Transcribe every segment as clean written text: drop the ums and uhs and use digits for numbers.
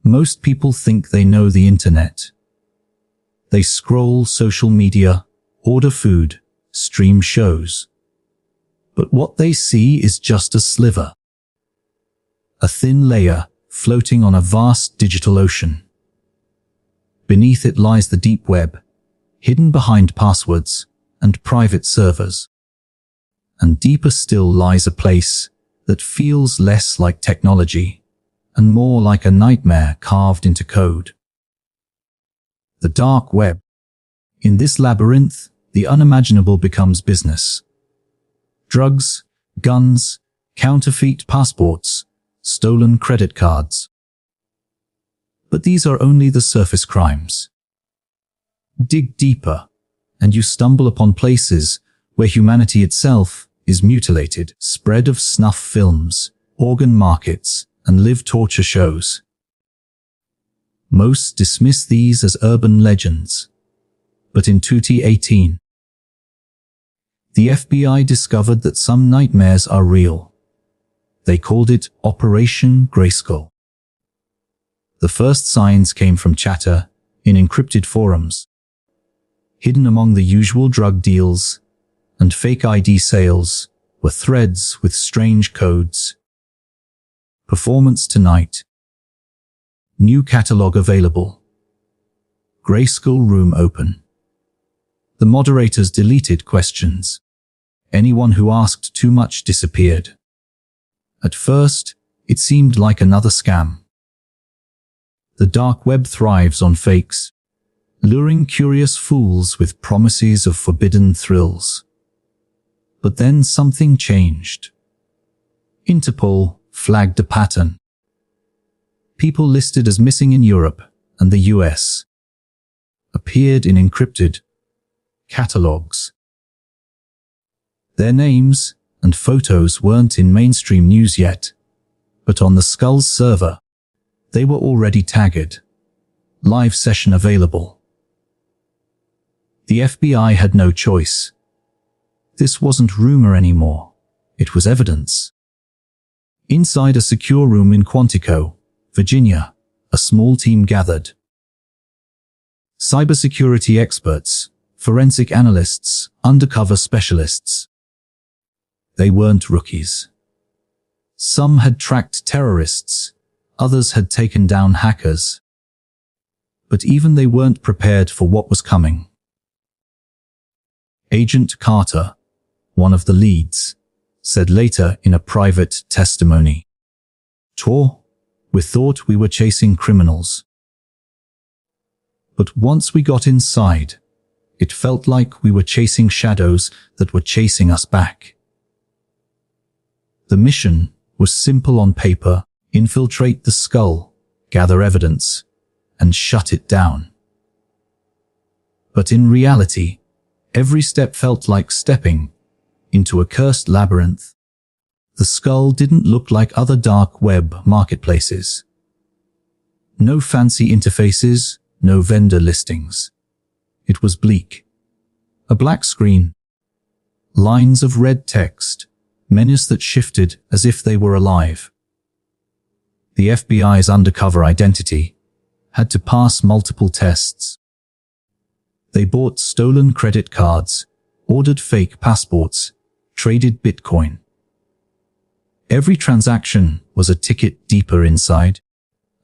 Most people think they know the internet. They scroll social media, order food, stream shows. But what they see is just a sliver. A thin layer floating on a vast digital ocean. Beneath it lies the deep web, hidden behind passwords and private servers. And deeper still lies a place that feels less like technology and more like a nightmare carved into code. The dark web. In this labyrinth, the unimaginable becomes business. Drugs, guns, counterfeit passports, stolen credit cards. But these are only the surface crimes. Dig deeper, and you stumble upon places where humanity itself is mutilated. Spread of snuff films, organ markets, and live torture shows. Most dismiss these as urban legends. But in 2018, the FBI discovered that some nightmares are real. They called it Operation Grayskull. The first signs came from chatter in encrypted forums. Hidden among the usual drug deals and fake ID sales were threads with strange codes. Performance tonight. New catalog available. Grayskull room open. The moderators deleted questions. Anyone who asked too much disappeared. At first, it seemed like another scam. The dark web thrives on fakes, luring curious fools with promises of forbidden thrills. But then something changed. Interpol flagged a pattern. People listed as missing in Europe and the US appeared in encrypted catalogs. Their names and photos weren't in mainstream news yet, but on the Skull's server, they were already tagged. Live session available. The FBI had no choice. This wasn't rumor anymore. It was evidence. Inside a secure room in Quantico, Virginia, a small team gathered. Cybersecurity experts, forensic analysts, undercover specialists. They weren't rookies. Some had tracked terrorists, others had taken down hackers. But even they weren't prepared for what was coming. Agent Carter, one of the leads, said later in a private testimony, "We thought we were chasing criminals. But once we got inside, it felt like we were chasing shadows that were chasing us back." The mission was simple on paper: infiltrate the Skull, gather evidence, and shut it down. But in reality, every step felt like stepping into a cursed labyrinth. The Skull didn't look like other dark web marketplaces. No fancy interfaces, no vendor listings. It was bleak. A black screen. Lines of red text, menus that shifted as if they were alive. The FBI's undercover identity had to pass multiple tests. They bought stolen credit cards, ordered fake passports, traded Bitcoin. Every transaction was a ticket deeper inside,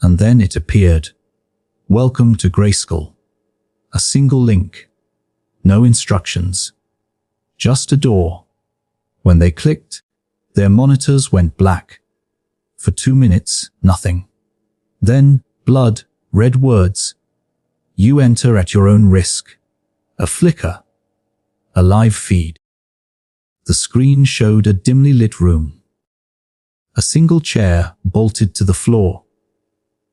and then it appeared. Welcome to Grayskull. A single link. No instructions. Just a door. When they clicked, their monitors went black. For 2 minutes, nothing. Then, blood, red words. You enter at your own risk. A flicker. A live feed. The screen showed a dimly lit room. A single chair bolted to the floor.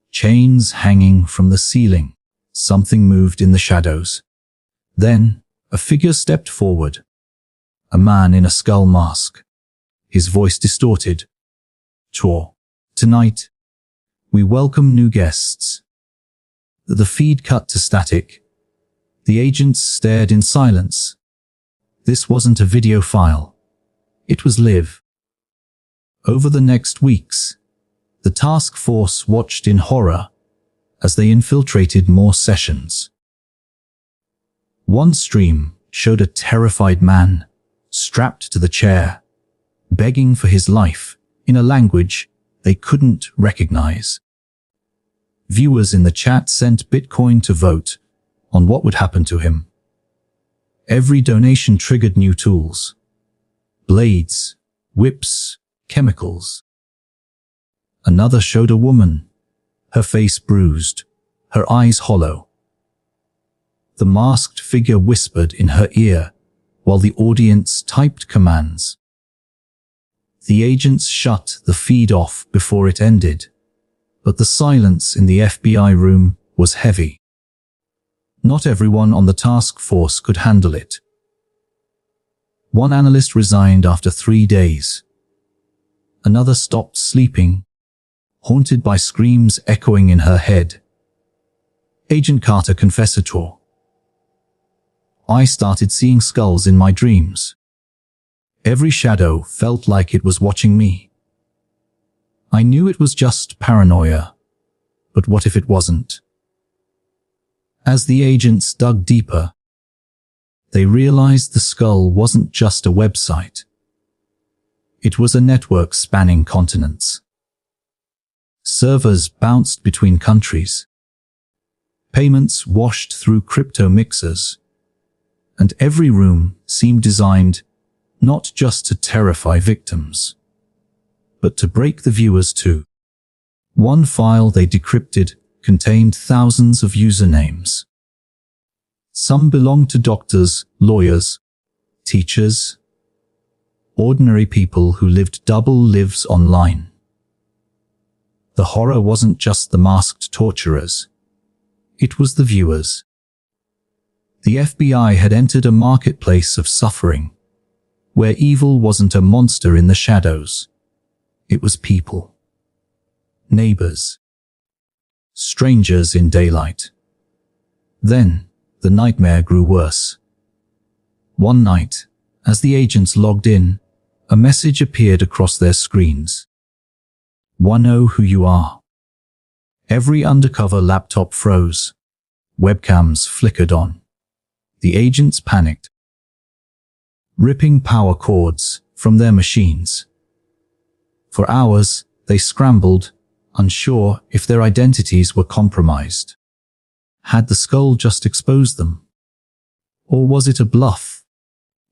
Chains hanging from the ceiling. Something moved in the shadows. Then, a figure stepped forward. A man in a skull mask. His voice distorted. Tonight, we welcome new guests. The feed cut to static. The agents stared in silence. This wasn't a video file. It was live. Over the next weeks, the task force watched in horror as they infiltrated more sessions. One stream showed a terrified man, strapped to the chair, begging for his life in a language they couldn't recognize. Viewers in the chat sent Bitcoin to vote on what would happen to him. Every donation triggered new tools: blades, whips, chemicals. Another showed a woman, her face bruised, her eyes hollow. The masked figure whispered in her ear while the audience typed commands. The agents shut the feed off before it ended, but the silence in the FBI room was heavy. Not everyone on the task force could handle it. One analyst resigned after 3 days. Another stopped sleeping, haunted by screams echoing in her head. Agent Carter confessed, "I started seeing skulls in my dreams. Every shadow felt like it was watching me. I knew it was just paranoia, but what if it wasn't?" As the agents dug deeper, they realized the skull wasn't just a website. It was a network spanning continents. Servers bounced between countries. Payments washed through crypto mixers. And every room seemed designed not just to terrify victims, but to break the viewers too. One file they decrypted contained thousands of usernames. Some belonged to doctors, lawyers, teachers, ordinary people who lived double lives online. The horror wasn't just the masked torturers. It was the viewers. The FBI had entered a marketplace of suffering, where evil wasn't a monster in the shadows. It was people. Neighbors. Strangers in daylight. Then, the nightmare grew worse. One night, as the agents logged in, a message appeared across their screens. "Want to know who you are?" Every undercover laptop froze. Webcams flickered on. The agents panicked, ripping power cords from their machines. For hours, they scrambled, unsure if their identities were compromised. Had the skull just exposed them? Or was it a bluff?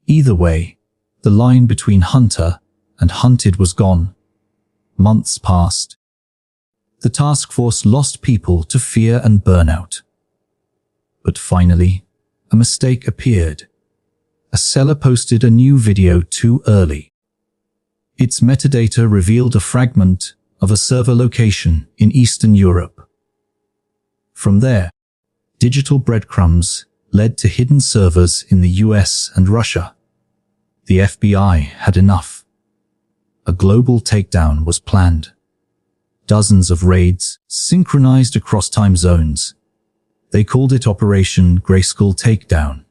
Either way, the line between hunter and hunted was gone. Months passed. The task force lost people to fear and burnout. But finally, a mistake appeared. A seller posted a new video too early. Its metadata revealed a fragment of a server location in Eastern Europe. From there, digital breadcrumbs led to hidden servers in the US and Russia. The FBI had enough. A global takedown was planned. Dozens of raids synchronized across time zones. They called it Operation Grayskull Takedown.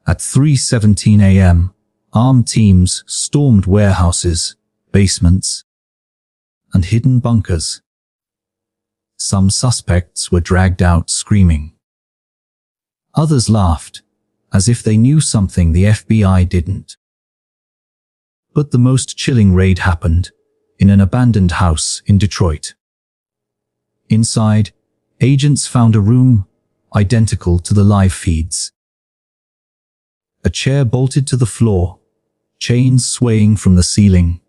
At 3:17 a.m., armed teams stormed warehouses, basements, and hidden bunkers. Some suspects were dragged out screaming. Others laughed, as if they knew something the FBI didn't. But the most chilling raid happened in an abandoned house in Detroit. Inside, agents found a room identical to the live feeds. A chair bolted to the floor, chains swaying from the ceiling,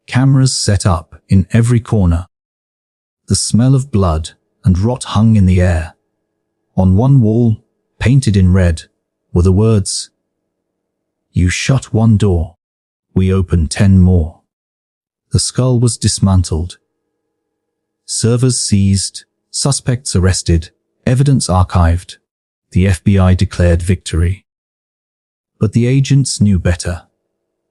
cameras set up in every corner. The smell of blood and rot hung in the air. On one wall, painted in red, were the words, "You shut one door, we opened 10 more." The skull was dismantled. Servers seized, suspects arrested, evidence archived. The FBI declared victory. But the agents knew better.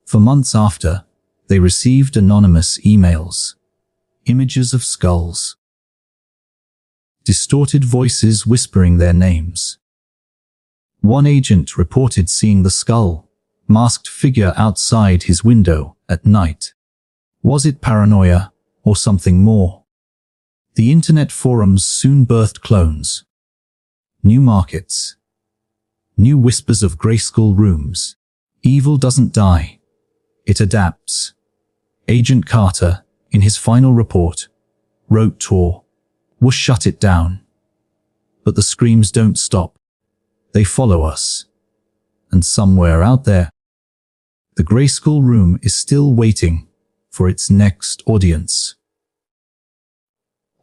For months after, they received anonymous emails, images of skulls, distorted voices whispering their names. One agent reported seeing the skull, masked figure outside his window at night. Was it paranoia or something more? The internet forums soon birthed clones. New markets. New whispers of Grayskull Rooms. Evil doesn't die. It adapts. Agent Carter, in his final report, wrote Tor will shut it down. But the screams don't stop. They follow us. And somewhere out there, the Grayskull Room is still waiting for its next audience.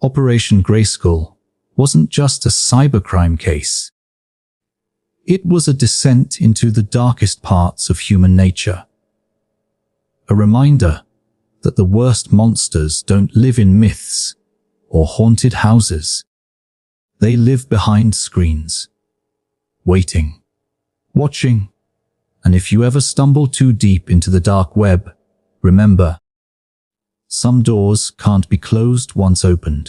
Operation Grayskull wasn't just a cybercrime case. It was a descent into the darkest parts of human nature. A reminder that the worst monsters don't live in myths or haunted houses. They live behind screens, waiting, watching, and if you ever stumble too deep into the dark web, remember, some doors can't be closed once opened.